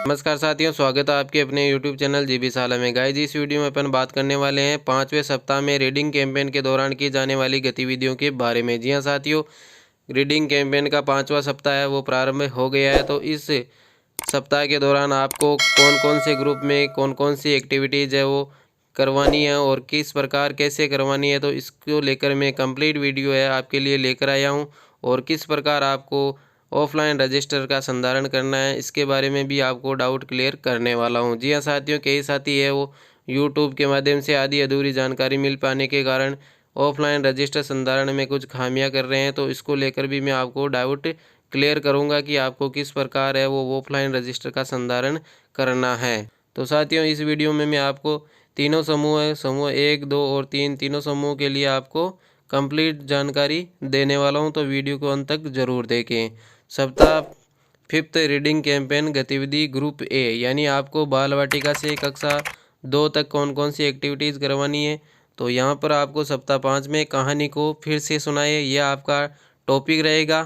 नमस्कार साथियों, स्वागत है आपके अपने यूट्यूब चैनल जीबी साला में। गाइस, इस वीडियो में अपन बात करने वाले हैं 5वें सप्ताह में रीडिंग कैंपेन के दौरान की जाने वाली गतिविधियों के बारे में। जी हाँ साथियों, रीडिंग कैंपेन का 5वां सप्ताह है वो प्रारंभ हो गया है। तो इस सप्ताह के दौरान आपको कौन कौन से ग्रुप में कौन कौन सी एक्टिविटीज़ है वो करवानी है और किस प्रकार कैसे करवानी है, तो इसको लेकर मैं कंप्लीट वीडियो है आपके लिए लेकर आया हूँ। और किस प्रकार आपको ऑफलाइन रजिस्टर का संधारण करना है, इसके बारे में भी आपको डाउट क्लियर करने वाला हूं। जी हाँ साथियों, कई साथी है वो यूट्यूब के माध्यम से आधी अधूरी जानकारी मिल पाने के कारण ऑफलाइन रजिस्टर संधारण में कुछ खामियां कर रहे हैं, तो इसको लेकर भी मैं आपको डाउट क्लियर करूंगा कि आपको किस प्रकार है वो ऑफलाइन रजिस्टर का संधारण करना है। तो साथियों, इस वीडियो में मैं आपको तीनों समूह 1, 2 और 3 तीनों समूह के लिए आपको कंप्लीट जानकारी देने वाला हूं, तो वीडियो को अंत तक जरूर देखें। सप्ताह 5th रीडिंग कैंपेन गतिविधि ग्रुप ए, यानी आपको बाल वाटिका से कक्षा 2 तक कौन कौन सी एक्टिविटीज़ करवानी है। तो यहाँ पर आपको सप्ताह 5 में कहानी को फिर से सुनाए, यह आपका टॉपिक रहेगा।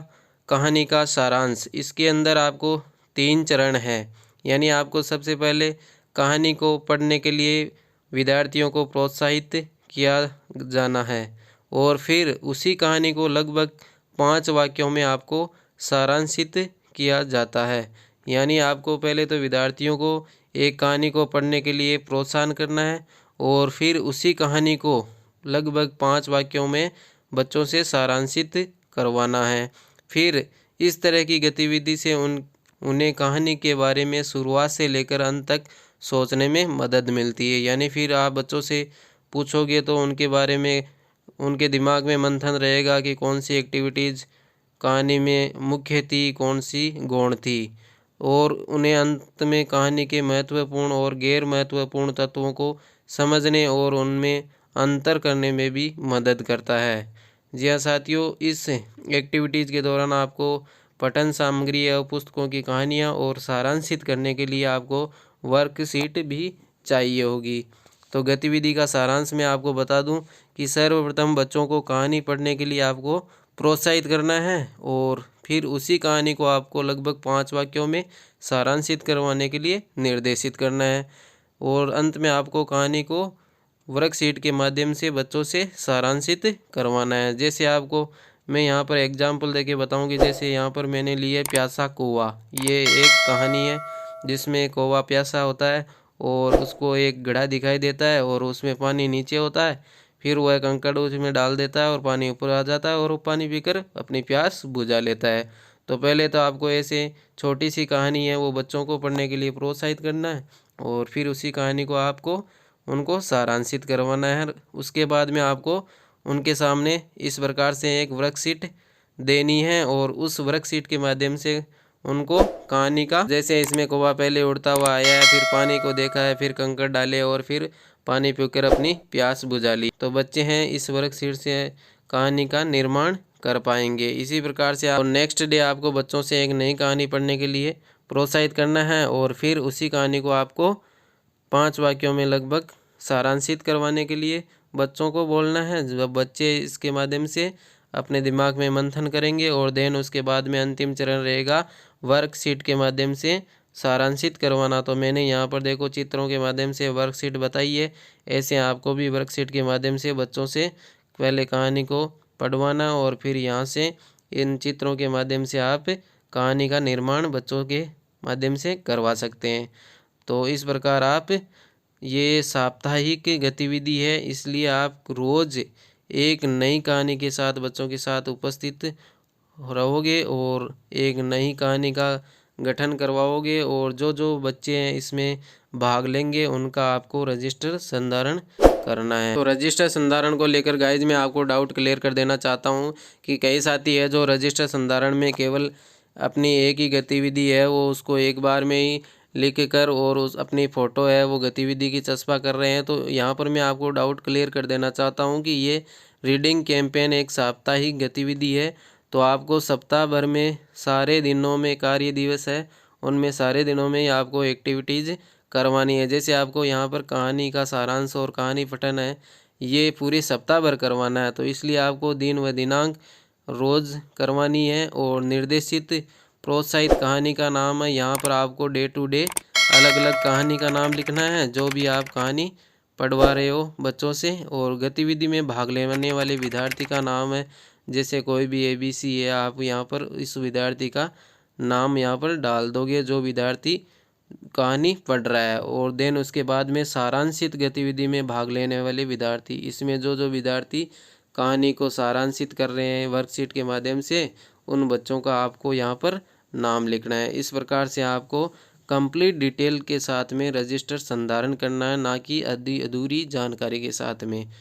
कहानी का सारांश, इसके अंदर आपको 3 चरण है, यानी आपको सबसे पहले कहानी को पढ़ने के लिए विद्यार्थियों को प्रोत्साहित किया जाना है और फिर उसी कहानी को लगभग 5 वाक्यों में आपको सारांशित किया जाता है। यानी आपको पहले तो विद्यार्थियों को एक कहानी को पढ़ने के लिए प्रोत्साहन करना है और फिर उसी कहानी को लगभग 5 वाक्यों में बच्चों से सारांशित करवाना है। फिर इस तरह की गतिविधि से उन्हें कहानी के बारे में शुरुआत से लेकर अंत तक सोचने में मदद मिलती है। यानी फिर आप बच्चों से पूछोगे तो उनके बारे में उनके दिमाग में मंथन रहेगा कि कौन सी एक्टिविटीज़ कहानी में मुख्य थी, कौन सी गौण थी, और उन्हें अंत में कहानी के महत्वपूर्ण और गैर महत्वपूर्ण तत्वों को समझने और उनमें अंतर करने में भी मदद करता है। जी हाँ साथियों, इस एक्टिविटीज़ के दौरान आपको पठन सामग्री या पुस्तकों की कहानियाँ और सारांशित करने के लिए आपको वर्कशीट भी चाहिए होगी। तो गतिविधि का सारांश मैं आपको बता दूं कि सर्वप्रथम बच्चों को कहानी पढ़ने के लिए आपको प्रोत्साहित करना है और फिर उसी कहानी को आपको लगभग 5 वाक्यों में सारांशित करवाने के लिए निर्देशित करना है और अंत में आपको कहानी को वर्कशीट के माध्यम से बच्चों से सारांशित करवाना है। जैसे आपको मैं यहाँ पर एग्जाम्पल देके बताऊँ कि जैसे यहाँ पर मैंने लिए प्यासा कौवा, ये एक कहानी है जिसमें कौवा प्यासा होता है और उसको एक घड़ा दिखाई देता है और उसमें पानी नीचे होता है। फिर वह कंकड़ उसमें डाल देता है और पानी ऊपर आ जाता है और वो पानी पीकर अपनी प्यास बुझा लेता है। तो पहले तो आपको ऐसे छोटी सी कहानी है वो बच्चों को पढ़ने के लिए प्रोत्साहित करना है और फिर उसी कहानी को आपको उनको सारांशित करवाना है। उसके बाद में आपको उनके सामने इस प्रकार से एक वर्कशीट देनी है और उस वर्कशीट के माध्यम से उनको कहानी का, जैसे इसमें कौवा पहले उड़ता हुआ आया है, फिर पानी को देखा है, फिर कंकड़ डाले और फिर पानी पीकर अपनी प्यास बुझा ली, तो बच्चे हैं इस वर्कशीट से कहानी का निर्माण कर पाएंगे। इसी प्रकार से आप नेक्स्ट डे आपको बच्चों से एक नई कहानी पढ़ने के लिए प्रोत्साहित करना है और फिर उसी कहानी को आपको 5 वाक्यों में लगभग सारांशित करवाने के लिए बच्चों को बोलना है। जब बच्चे इसके माध्यम से अपने दिमाग में मंथन करेंगे और देन उसके बाद में अंतिम चरण रहेगा वर्कशीट के माध्यम से सारांशित करवाना। तो मैंने यहाँ पर देखो चित्रों के माध्यम से वर्कशीट बताई है, ऐसे आपको भी वर्कशीट के माध्यम से बच्चों से पहले कहानी को पढ़वाना और फिर यहाँ से इन चित्रों के माध्यम से आप कहानी का निर्माण बच्चों के माध्यम से करवा सकते हैं। तो इस प्रकार आप, ये साप्ताहिक गतिविधि है इसलिए आप रोज़ एक नई कहानी के साथ बच्चों के साथ उपस्थित रहोगे और एक नई कहानी का गठन करवाओगे और जो जो बच्चे हैं इसमें भाग लेंगे उनका आपको रजिस्टर संधारण करना है। तो रजिस्टर संधारण को लेकर गाइज मैं आपको डाउट क्लियर कर देना चाहता हूं कि कई साथी है जो रजिस्टर संधारण में केवल अपनी एक ही गतिविधि है वो उसको एक बार में ही लिख कर और उस अपनी फ़ोटो है वो गतिविधि की चस्पा कर रहे हैं। तो यहाँ पर मैं आपको डाउट क्लियर कर देना चाहता हूँ कि ये रीडिंग कैंपेन एक साप्ताहिक गतिविधि है, तो आपको सप्ताह भर में सारे दिनों में कार्य दिवस है उनमें सारे दिनों में ही आपको एक्टिविटीज़ करवानी है। जैसे आपको यहाँ पर कहानी का सारांश और कहानी पठन है ये पूरे सप्ताह भर करवाना है, तो इसलिए आपको दिन व दिनांक रोज़ करवानी है और निर्देशित प्रोत्साहित कहानी का नाम है यहाँ पर आपको डे टू डे अलग अलग कहानी का नाम लिखना है, जो भी आप कहानी पढ़वा रहे हो बच्चों से। और गतिविधि में भाग लेने वाले विद्यार्थी का नाम है, जैसे कोई भी ABC है, आप यहाँ पर इस विद्यार्थी का नाम यहाँ पर डाल दोगे जो विद्यार्थी कहानी पढ़ रहा है। और देन उसके बाद में सारांशित गतिविधि में भाग लेने वाले विद्यार्थी, इसमें जो जो विद्यार्थी कहानी को सारांशित कर रहे हैं वर्कशीट के माध्यम से, उन बच्चों का आपको यहाँ पर नाम लिखना है। इस प्रकार से आपको कंप्लीट डिटेल के साथ में रजिस्टर संधारण करना है, ना कि अधूरी जानकारी के साथ में।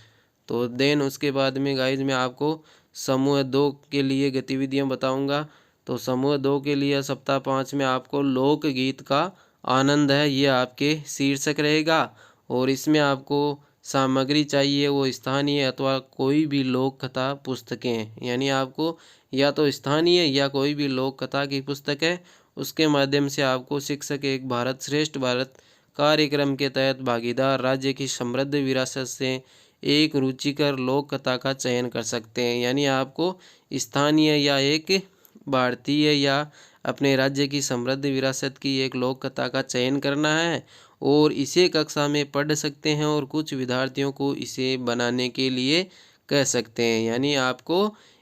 तो देन उसके बाद में गाइज मैं आपको समूह 2 के लिए गतिविधियां बताऊंगा। तो समूह 2 के लिए सप्ताह 5 में आपको लोकगीत का आनंद है, ये आपके शीर्षक रहेगा। और इसमें आपको सामग्री चाहिए वो स्थानीय अथवा कोई भी लोक कथा पुस्तकें, यानी आपको या तो स्थानीय या कोई भी लोक कथा की पुस्तक है, उसके माध्यम से आपको शिक्षक एक भारत श्रेष्ठ भारत कार्यक्रम के तहत भागीदार राज्य की समृद्ध विरासत से एक रुचिकर लोक कथा का चयन कर सकते हैं। यानी आपको स्थानीय या एक भारतीय या अपने राज्य की समृद्ध विरासत की एक लोक कथा का चयन करना है, और इसे कक्षा में पढ़ सकते हैं और कुछ विद्यार्थियों को इसे बनाने के लिए कह सकते हैं। यानी आपको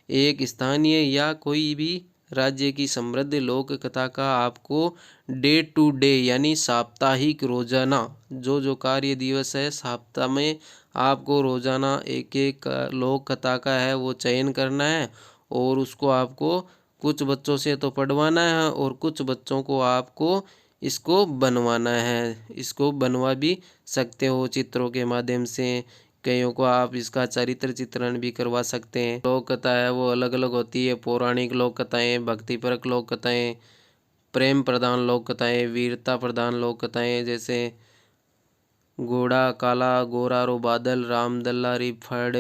एक स्थानीय या कोई भी राज्य की समृद्ध लोक कथा का आपको डे टू डे यानी साप्ताहिक रोजाना जो जो कार्य दिवस है सप्ताह में आपको रोजाना एक एक लोक कथा का है वो चयन करना है, और उसको आपको कुछ बच्चों से तो पढ़वाना है और कुछ बच्चों को आपको इसको बनवाना है। इसको बनवा भी सकते हो चित्रों के माध्यम से, कईयों को आप इसका चरित्र चित्रण भी करवा सकते हैं। लोक कथा है वो अलग अलग होती है, पौराणिक लोक कथाएँ, भक्तिपरक लोक कथाएँ, प्रेम प्रधान लोक कथाएँ, वीरता प्रधान लोक कथाएँ, जैसे घोड़ा काला गोरा रो बादल, राम दल्लारी फड़,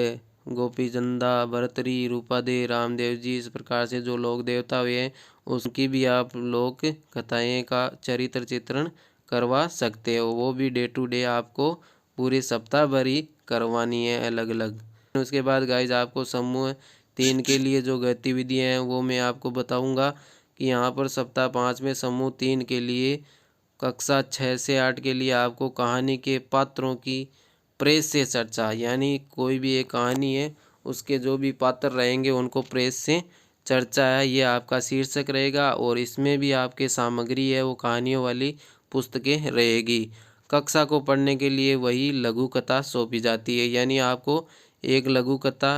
गोपी चंदा भरतरी रूपादे रामदेव जी। इस प्रकार से जो लोक देवता हुए हैं उसकी भी आप लोक कथाएँ का चरित्र चित्रण करवा सकते हो, वो भी डे टू डे आपको पूरे सप्ताह भर ही करवानी है अलग अलग। उसके बाद गाइज आपको समूह 3 के लिए जो गतिविधियाँ हैं वो मैं आपको बताऊंगा कि यहाँ पर सप्ताह 5 में समूह 3 के लिए कक्षा 6 से 8 के लिए आपको कहानी के पात्रों की प्रेस से चर्चा, यानी कोई भी एक कहानी है उसके जो भी पात्र रहेंगे उनको प्रेस से चर्चा है, ये आपका शीर्षक रहेगा। और इसमें भी आपके सामग्री है वो कहानियों वाली पुस्तकें रहेगी। कक्षा को पढ़ने के लिए वही लघु कथा सौंपी जाती है, यानी आपको एक लघु कथा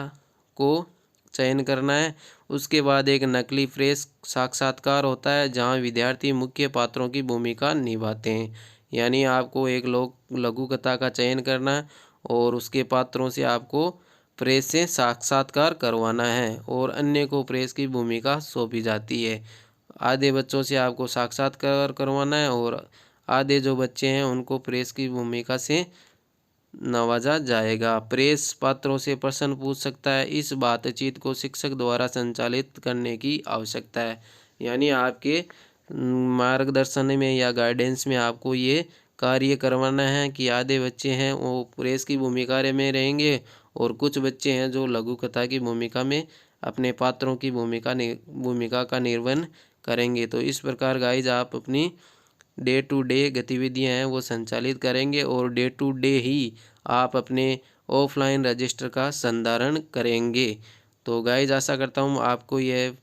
को चयन करना है। उसके बाद एक नकली प्रेस साक्षात्कार होता है जहां विद्यार्थी मुख्य पात्रों की भूमिका निभाते हैं, यानी आपको एक लघु कथा का चयन करना है और उसके पात्रों से आपको प्रेस से साक्षात्कार करवाना है और अन्य को प्रेस की भूमिका सौंपी जाती है। आधे बच्चों से आपको साक्षात्कार करवाना है और आधे जो बच्चे हैं उनको प्रेस की भूमिका से नवाजा जाएगा। प्रेस पात्रों से प्रश्न पूछ सकता है, इस बातचीत को शिक्षक द्वारा संचालित करने की आवश्यकता है, यानी आपके मार्गदर्शन में या गाइडेंस में आपको ये कार्य करवाना है कि आधे बच्चे हैं वो प्रेस की भूमिका में रहेंगे और कुछ बच्चे हैं जो लघु कथा की भूमिका में अपने पात्रों की भूमिका का निर्वहन करेंगे। तो इस प्रकार गाइज आप अपनी डे टू डे गतिविधियां हैं वो संचालित करेंगे और डे टू डे ही आप अपने ऑफलाइन रजिस्टर का संधारण करेंगे। तो गाइज आशा करता हूँ आपको यह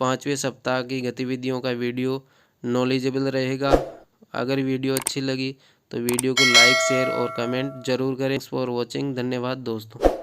5वें सप्ताह की गतिविधियों का वीडियो नॉलेजेबल रहेगा। अगर वीडियो अच्छी लगी तो वीडियो को लाइक शेयर और कमेंट जरूर करें। फॉर वॉचिंग, धन्यवाद दोस्तों।